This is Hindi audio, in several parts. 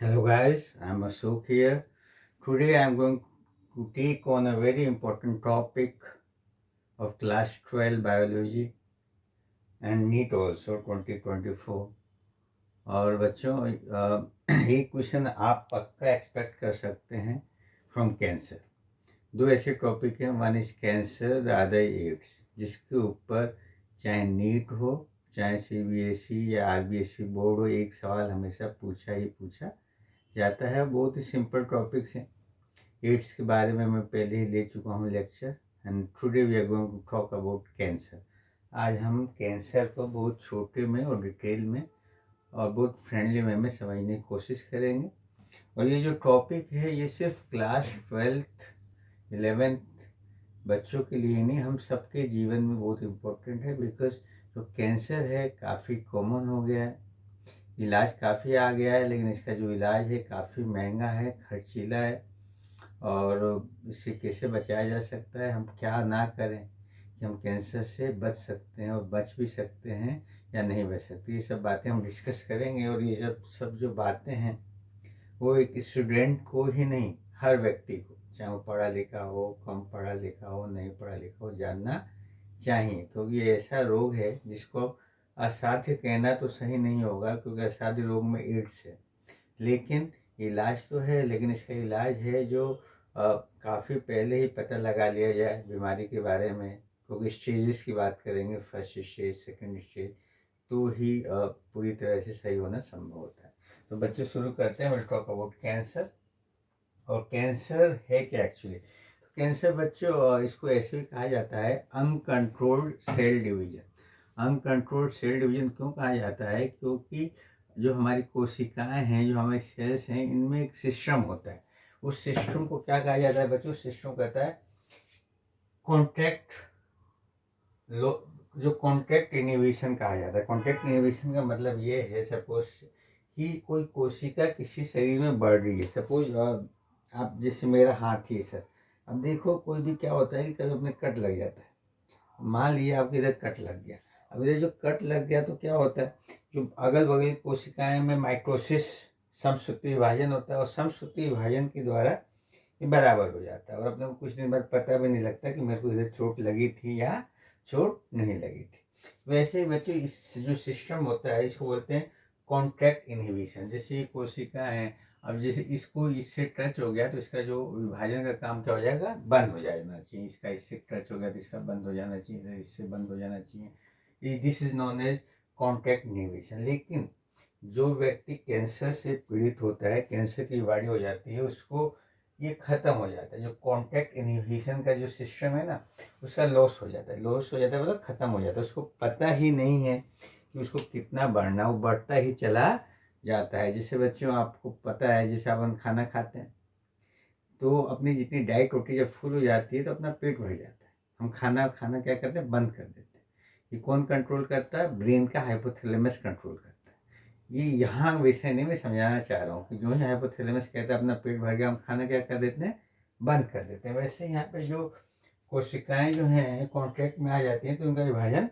Hello guys, I'm Ashok here. Today I'm going to take on a very important topic of class 12 biology and NEET also 2024. और बच्चों एक क्वेश्चन आप पक्का एक्सपेक्ट कर सकते हैं फ्रॉम कैंसर। दो ऐसे टॉपिक हैं, one is cancer, the other AIDS, जिसके ऊपर चाहे नीट हो चाहे सीबीएसई या आरबीएसई बोर्ड हो, एक सवाल हमेशा पूछा ही पूछा जाता है। बहुत ही सिंपल टॉपिक्स हैं। एड्स के बारे में मैं पहले ही ले चुका हूँ lecture, and today we are going to talk about cancer. आज हम कैंसर को बहुत छोटे में और डिटेल में और बहुत फ्रेंडली वे में समझने की कोशिश करेंगे। और ये जो टॉपिक है ये सिर्फ क्लास 12th 11th बच्चों के लिए नहीं, हम सबके जीवन में बहुत इम्पोर्टेंट है। बिकॉज जो कैंसर है काफ़ी कॉमन हो गया है, इलाज काफ़ी आ गया है, लेकिन इसका जो इलाज है काफ़ी महंगा है, खर्चीला है। और इससे कैसे बचाया जा सकता है, हम क्या ना करें कि हम कैंसर से बच सकते हैं, और बच भी सकते हैं या नहीं बच सकते, ये सब बातें हम डिस्कस करेंगे। और ये सब जो बातें हैं वो एक स्टूडेंट को ही नहीं, हर व्यक्ति को, चाहे वो पढ़ा लिखा हो, कम पढ़ा लिखा हो, नहीं पढ़ा लिखा हो, जानना चाहिए। क्योंकि ये ऐसा रोग है जिसको असाध्य कहना तो सही नहीं होगा, क्योंकि असाध्य रोग में एड्स है, लेकिन इलाज तो है। लेकिन इसका इलाज है जो काफ़ी पहले ही पता लगा लिया जाए बीमारी के बारे में, क्योंकि स्टेजेस की बात करेंगे, फर्स्ट स्टेज, सेकंड स्टेज, तो ही पूरी तरह से सही होना संभव होता है। तो बच्चे शुरू करते हैं। Will talk about cancer. और कैंसर है क्या एक्चुअली? तो कैंसर बच्चों इसको ऐसे भी कहा जाता है uncontrolled cell division. Uncontrolled cell division क्यों कहा जाता है? क्योंकि जो हमारी कोशिकाएं हैं, जो हमारे सेल्स हैं, इनमें एक सिस्टम होता है। उस सिस्टम को क्या कहा जाता है बच्चों? सिस्टम कहता है कॉन्ट्रैक्ट जो कॉन्ट्रैक्ट इनहिबिशन कहा जाता है। कॉन्ट्रैक्ट इनहिबिशन का मतलब ये है, सपोज कि कोई कोशिका किसी शरीर में बढ़ रही है। सपोज आप, जैसे मेरा हाथ ही है सर, अब देखो कोई भी क्या होता है कि कभी अपने कट लग जाता है। मान लिया आपके इधर कट लग गया, अब इधर जो कट लग गया तो क्या होता है, जो अगल बगल कोशिकाएं में माइटोसिस, समसूत्री विभाजन होता है, और समसूत्री विभाजन के द्वारा ये बराबर हो जाता है। और अपने को कुछ दिन बाद पता भी नहीं लगता कि मेरे को इधर चोट लगी थी या चोट नहीं लगी थी। वैसे ही बच्चों इस जो सिस्टम होता है इसको बोलते हैं कॉन्ट्रैक्ट इनहिबिशन। जैसे ये कोशिका है, अब जैसे इसको इससे टच हो गया तो इसका जो विभाजन का काम क्या हो जाएगा, बंद हो जाना चाहिए। इसका इससे टच हो गया तो इसका बंद हो जाना चाहिए, इससे बंद हो जाना चाहिए। This is known as contract inhibition. लेकिन जो व्यक्ति कैंसर से पीड़ित होता है, कैंसर की बीमारी हो जाती है, उसको ये खत्म हो जाता है। जो कॉन्टैक्ट इनहिबिशन का जो सिस्टम है ना, उसका लॉस हो जाता है। लॉस हो जाता है मतलब खत्म हो जाता है। उसको पता ही नहीं है कि उसको कितना बढ़ना, वो बढ़ता ही चला जाता है। जैसे बच्चों आपको पता है, जैसे अपन खाना खाते हैं तो अपनी जितनी डाइट होती है जब फुल हो जाती है तो अपना पेट भर जाता है, हम खाना खाना क्या करते हैं, बंद कर देते हैं। ये कौन कंट्रोल करता है? ब्रेन का हाइपोथैलेमस कंट्रोल करता है। ये यहाँ विषय नहीं, मैं समझाना चाह रहा हूँ कि जो ही हाइपोथैलेमस कहता है अपना पेट भर गया, हम खाना क्या कर देते हैं, बंद कर देते हैं। वैसे यहाँ पे जो कोशिकाएं जो हैं कॉन्ट्रैक्ट में आ जाती हैं तो उनका विभाजन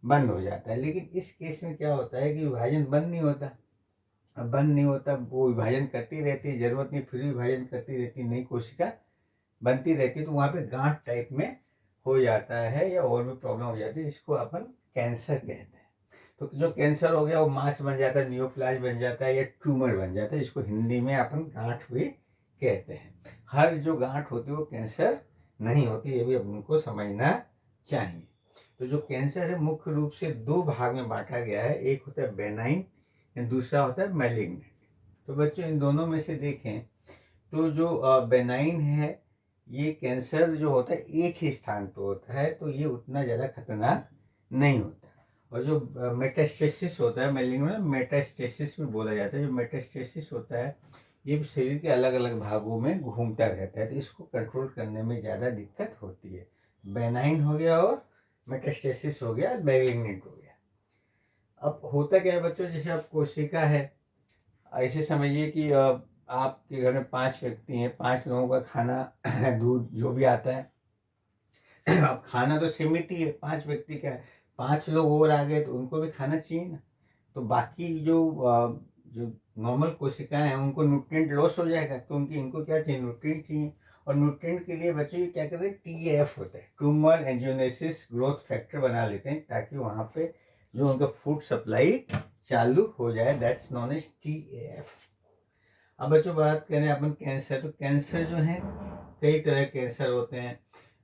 बंद हो जाता है। लेकिन इस केस में क्या होता है कि विभाजन बंद नहीं होता। अब बंद नहीं होता, वो विभाजन करती रहती है, जरूरत नहीं फिर विभाजन करती रहती, नई कोशिका बनती रहती है, तो वहाँ पे गांठ टाइप में हो जाता है या और भी प्रॉब्लम हो जाती है, जिसको अपन कैंसर कहते हैं। तो जो कैंसर हो गया वो मास बन जाता है, नियोप्लाज बन जाता है या ट्यूमर बन जाता है, जिसको हिंदी में अपन गांठ भी कहते हैं। हर जो गांठ होती है वो कैंसर नहीं होती, ये भी अपन को समझना चाहिए। तो जो कैंसर है मुख्य रूप से दो भाग में बांटा गया है, एक होता है बेनाइन, दूसरा होता है मैलिग्नेंट। तो बच्चों इन दोनों में से देखें तो जो बेनाइन है, ये कैंसर जो होता है एक ही स्थान पर होता है, तो ये उतना ज़्यादा खतरनाक नहीं होता। और जो मेटास्टेसिस होता है, मैलिग्नेंट मेटास्टेसिस भी बोला जाता है, जो मेटास्टेसिस होता है ये शरीर के अलग अलग भागों में घूमता रहता है, तो इसको कंट्रोल करने में ज़्यादा दिक्कत होती है। बेनाइन हो गया और मेटास्टेसिस हो गया, मैलिग्नेंट हो गया। अब होता क्या है बच्चों, जैसे अब कोशिका है, ऐसे समझिए कि आपके घर में 5 व्यक्ति हैं, 5 लोगों का खाना दूध जो भी आता है, अब खाना तो सीमित ही है, 5 व्यक्ति का है, 5 लोग और आ गए तो उनको भी खाना चाहिए ना। तो बाकी जो जो नॉर्मल कोशिकाएं हैं उनको न्यूट्रिएंट लॉस हो जाएगा, क्योंकि इनको क्या चाहिए, न्यूट्रिएंट चाहिए। और न्यूट्रिएंट के लिए बच्चों ये क्या करते हैं, TAF होता है, ट्यूमर एंजियोजेनेसिस ग्रोथ फैक्टर बना लेते हैं, ताकि वहाँ पे जो उनका फूड सप्लाई चालू हो जाए, दैट्स नॉन एज TAF। अब बच्चों बात करें अपन कैंसर, तो कैंसर जो है कई तरह के कैंसर होते हैं।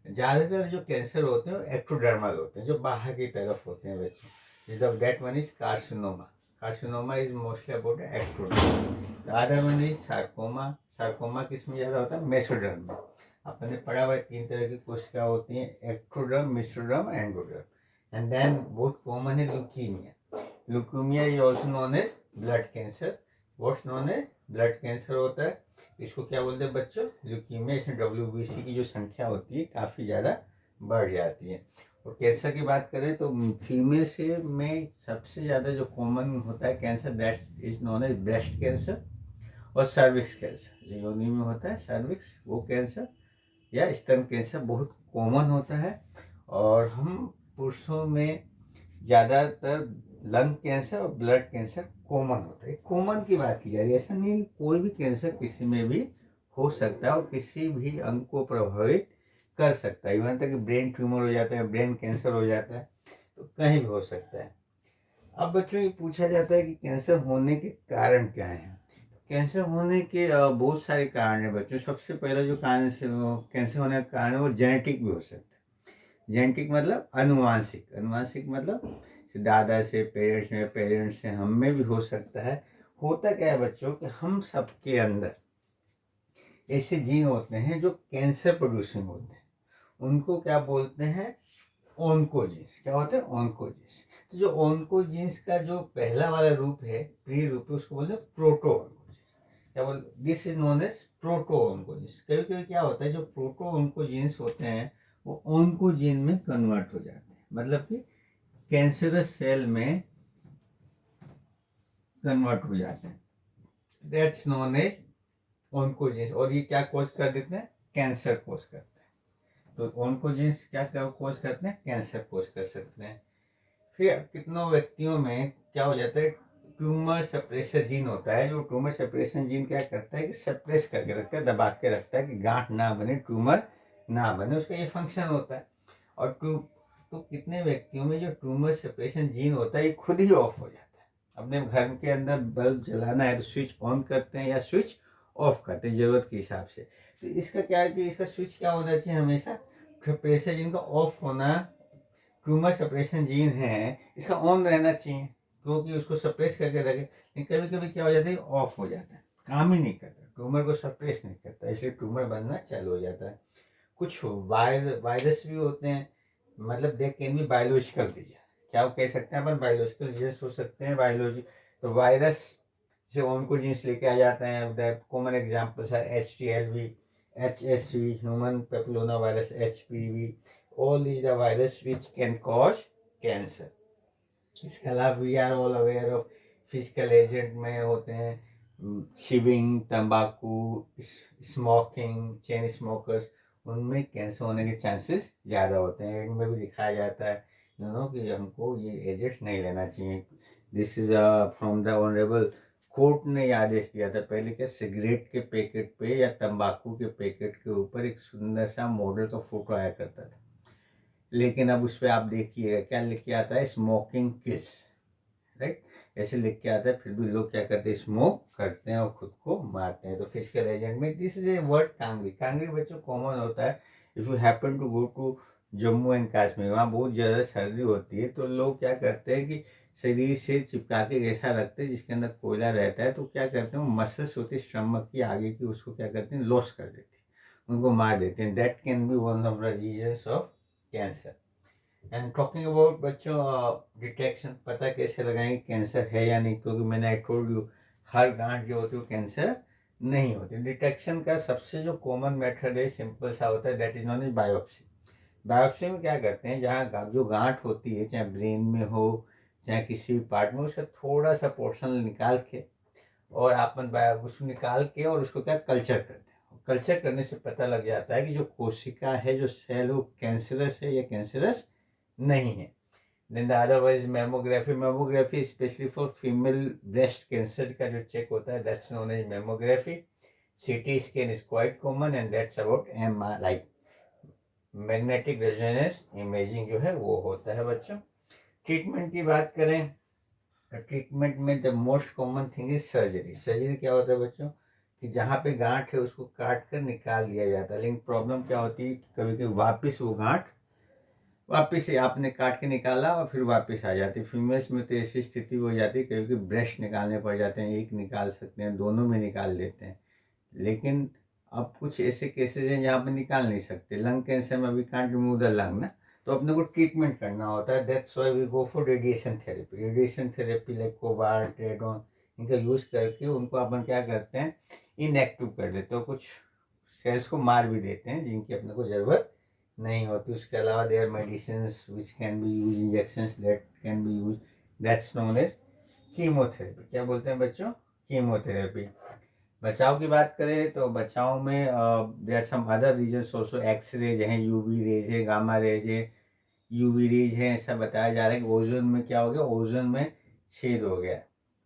ज़्यादातर जो कैंसर होते हैं वो एक्टोडर्मल होते हैं, जो बाहर की तरफ होते हैं बच्चों। That one is carcinoma. Carcinoma is mostly about ectoderm. Other one is sarcoma. Sarcoma किस में ज़्यादा होता है, मेसोडर्म में। आपने पढ़ा हुआ 3 तरह की कोशिका होती हैं, ectoderm, mesoderm, endoderm. And then बहुत कॉमन है leukaemia. Leukaemia is also known as blood cancer. What's known as blood cancer होता है, इसको क्या बोलते हैं बच्चों, ल्यूकीमिया। इसमें WBC की जो संख्या होती है काफ़ी ज़्यादा बढ़ जाती है। और कैंसर की बात करें तो फीमेल से में सबसे ज़्यादा जो कॉमन होता है cancer, that is known as breast cancer और सर्विक्स कैंसर। जो योनि में होता है सर्विक्स, वो कैंसर या स्तन कैंसर बहुत कॉमन होता है। और हम पुरुषों में ज़्यादातर लंग कैंसर और ब्लड कैंसर कॉमन होता है। कॉमन की बात की जा रही है, ऐसा नहीं, कोई भी कैंसर किसी में भी हो सकता है और किसी भी अंग को प्रभावित कर सकता है। इवन तक ब्रेन ट्यूमर हो जाता है, ब्रेन कैंसर हो जाता है, तो कहीं भी हो सकता है। अब बच्चों ये पूछा जाता है कि कैंसर होने के कारण क्या हैं। कैंसर होने के बहुत सारे कारण हैं बच्चों। सबसे पहला जो कारण कैंसर होने का कारण है वो जेनेटिक भी हो सकता है। जेनेटिक मतलब अनुवांशिक। अनुवांशिक मतलब दादा से, पेरेंट्स से हम में भी हो सकता है। होता क्या है बच्चों कि हम सबके अंदर ऐसे जीन होते हैं जो कैंसर प्रोड्यूसिंग होते हैं, उनको क्या बोलते हैं, ऑन्कोजीन्स। क्या होते हैं, ऑन्कोजीन्स। तो जो ऑन्कोजीन्स का जो पहला वाला रूप है, प्री रूप है, उसको बोलते हैं प्रोटो ऑन्कोजीन्स। क्या बोलते, this is known as proto oncogenes. कभी कभी क्या होता है, जो प्रोटो ऑन्कोजीन्स होते हैं वो ऑन्कोजीन में कन्वर्ट हो जाते हैं, मतलब कि कैंसरस सेल में कन्वर्ट हो जाते हैं, दैट्स नोन एज ऑन्कोजीन्स। और ये क्या कोज कर देते हैं, कैंसर कोज करते हैं। तो ऑन्कोजीन्स क्या क्या कोज करते हैं, कैंसर कोज कर सकते हैं। फिर कितनों व्यक्तियों में क्या हो जाता है, ट्यूमर सप्रेसर जीन होता है। जो ट्यूमर सप्रेशन जीन क्या करता है कि सप्रेस करके रखता है, दबा के रखता है कि गांठ ना बने, ट्यूमर ना बने, उसका ये फंक्शन होता है। और तो कितने व्यक्तियों में जो ट्यूमर सेपरेशन जीन होता है ये खुद ही ऑफ हो जाता है। अपने घर के अंदर बल्ब जलाना है तो स्विच ऑन करते हैं या स्विच ऑफ करते हैं ज़रूरत के हिसाब से। तो इसका क्या है कि इसका स्विच क्या होना चाहिए, हमेशा सेपरेशन जीन का ऑफ होना। ट्यूमर सेपरेशन जीन है इसका ऑन रहना चाहिए, क्योंकि उसको सप्रेस करके रखे। लेकिन कभी कभी क्या हो जाता है, ऑफ हो जाता है, काम ही नहीं करता, ट्यूमर को सप्रेस नहीं करता, इसलिए ट्यूमर बनना चालू हो जाता है। कुछ वायरस भी होते हैं, मतलब they can be biological disease. क्या कह सकते हैं अपन, बायोलॉजिकल डिजीज हो सकते हैं, बायोलॉजी। तो वायरस से उनको जीन्स लेके आ जाते हैं। That common examples are HTLV, HSV, human papilloma virus, HPV। All these are virus which can cause cancer. इसके अलावा we are all aware of physical agent में होते हैं शिविंग, तंबाकू, स्मोकिंग, चेन स्मोकर्स, उनमें कैंसर होने के चांसेस ज़्यादा होते हैं। इनमें भी दिखाया जाता है कि हमको ये एजेंट्स नहीं लेना चाहिए। This is from the honourable court ने आदेश दिया था। पहले क्या, सिगरेट के पैकेट पे या तंबाकू के पैकेट के ऊपर एक सुंदर सा मॉडल का फोटो आया करता था, लेकिन अब उस पर आप देखिएगा क्या लिख के आता है, स्मोकिंग किस, राइट, ऐसे लिख के आता है। फिर भी लोग क्या करते हैं, स्मोक करते हैं और खुद को मारते हैं। तो फिजिकल एजेंट में this is a word kangri. Kangri बच्चों कॉमन होता है। If you happen to go to Jammu and Kashmir, वहाँ बहुत ज़्यादा सर्दी होती है, तो लोग क्या करते हैं कि शरीर से चिपका के ऐसा रखते हैं जिसके अंदर कोयला रहता है। तो क्या करते हैं, मसल्स होती है स्टमक की आगे की, उसको क्या करते हैं, लॉस कर देते हैं, उनको मार देते हैं। That can be one of the reasons of cancer. And talking about बच्चों डिटेक्शन, पता कैसे लगाएंगे कैंसर है या नहीं, क्योंकि मैंने आई टोल्ड यू हर गांठ जो होती है वो कैंसर नहीं होती। डिटेक्शन का सबसे जो कॉमन मेथड है, सिंपल सा होता है, that is known as biopsy. Biopsy में क्या करते हैं, जहाँ जो गांठ होती है, चाहे ब्रेन में हो चाहे किसी भी पार्ट में, उसका थोड़ा सा पोर्शन निकाल के और अपन उसको निकाल के और उसको क्या कल्चर करते हैं। कल्चर करने से पता लग जाता है कि जो कोशिका है, जो सेल, वो कैंसरस है या कैंसरस नहीं है। Then the otherwise mammography specially for female breast cancer का जो चेक होता है that's known as mammography. CT scan is quite common and that's about MRI, magnetic resonance imaging जो है वो होता है बच्चों. ट्रीटमेंट की बात करें, ट्रीटमेंट में the most common thing is surgery. Surgery क्या होता है बच्चों कि जहाँ पे गांठ है उसको काट कर निकाल दिया जाता है. लेकिन प्रॉब्लम क्या होती है कि कभी कभी वापस वो गांठ वापस से आपने काट के निकाला और फिर वापस आ जाती है. फीमेल्स में तो ऐसी स्थिति हो जाती है क्योंकि ब्रेस्ट निकालने पड़ जाते हैं, एक निकाल सकते हैं, दोनों में निकाल देते हैं. लेकिन अब कुछ ऐसे केसेस हैं जहाँ पे निकाल नहीं सकते. लंग कैंसर में we can't remove the lung ना, तो अपने को ट्रीटमेंट करना होता है. That's why we go for radiation therapy. Radiation therapy like cobalt, radon, इनका यूज़ करके उनको अपन क्या करते हैं, इनएक्टिव कर देते हैं. कुछ सेल्स को मार भी देते हैं जिनकी अपने को ज़रूरत नहीं होती. उसके अलावा there medicine which can be use, injections that can be use, that's known as chemotherapy. क्या बोलते हैं बच्चों, कीमोथेरेपी. बचाव की बात करें तो बचाव में there some other reasons also. X rays हैं, यूवी रेज है, गामा रेज है, यूवी रेज है. ऐसा बताया जा रहा है कि ओजोन में क्या हो गया, ओजोन में छेद हो गया.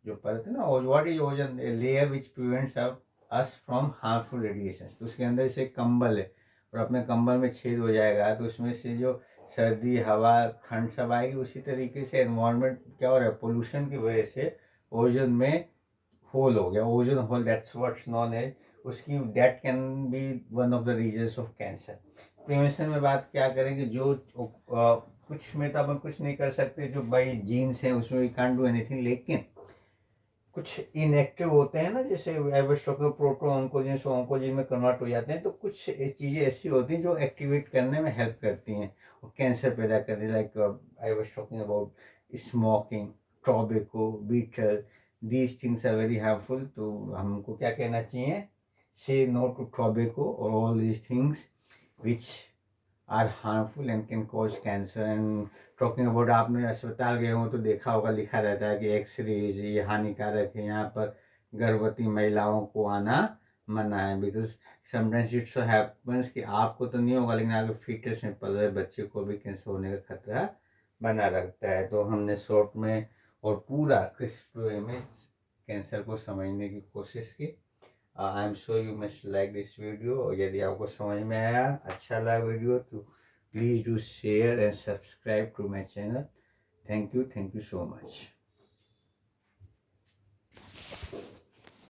जो परत है ना, what is ozone, layer which prevents us from harmful radiation. तो उसके अंदर से कंबल है और अपने कंबल में छेद हो जाएगा तो उसमें से जो सर्दी, हवा, ठंड सब आएगी. उसी तरीके से एनवायरनमेंट क्या हो रहा है, पोल्यूशन की वजह से ओजोन में होल हो गया, ozone hole. That's what's known as, उसकी that can be one of the reasons of cancer. Prevention में बात क्या करेंगे, जो कुछ में तो अपन कुछ नहीं कर सकते, जो बाई जीन्स हैं उसमें वी कांट डू एनीथिंग. लेकिन कुछ इनएक्टिव होते हैं ना, जैसे आई वाज टॉकिंग प्रोटो ऑन्कोजिन से ऑन्कोजिन में कन्वर्ट हो जाते हैं. तो कुछ चीज़ें ऐसी होती हैं जो एक्टिवेट करने में हेल्प करती हैं और कैंसर पैदा करती है. Like I was talking about smoking, tobacco, betel, these things are very harmful. तो हमको क्या कहना चाहिए, से नो टू टोबैको और all these things which are harmful and can cause cancer. And talking about, आपने अस्पताल गए हो तो देखा होगा लिखा रहता है कि एक्सरेज ये हानिकारक है, यहाँ पर गर्भवती महिलाओं को आना मना है. Because sometimes it so happens कि आपको तो नहीं होगा लेकिन आपके फीटस में पल रहे बच्चे को भी कैंसर होने का खतरा बना रहता है. तो हमने शॉर्ट में और पूरा क्रिस्प वे में कैंसर को समझने की कोशिश की. I am sure you must like this video. यदि आपको समझ में आया, अच्छा लगा वीडियो, तो please do share and subscribe to my channel. Thank you so much.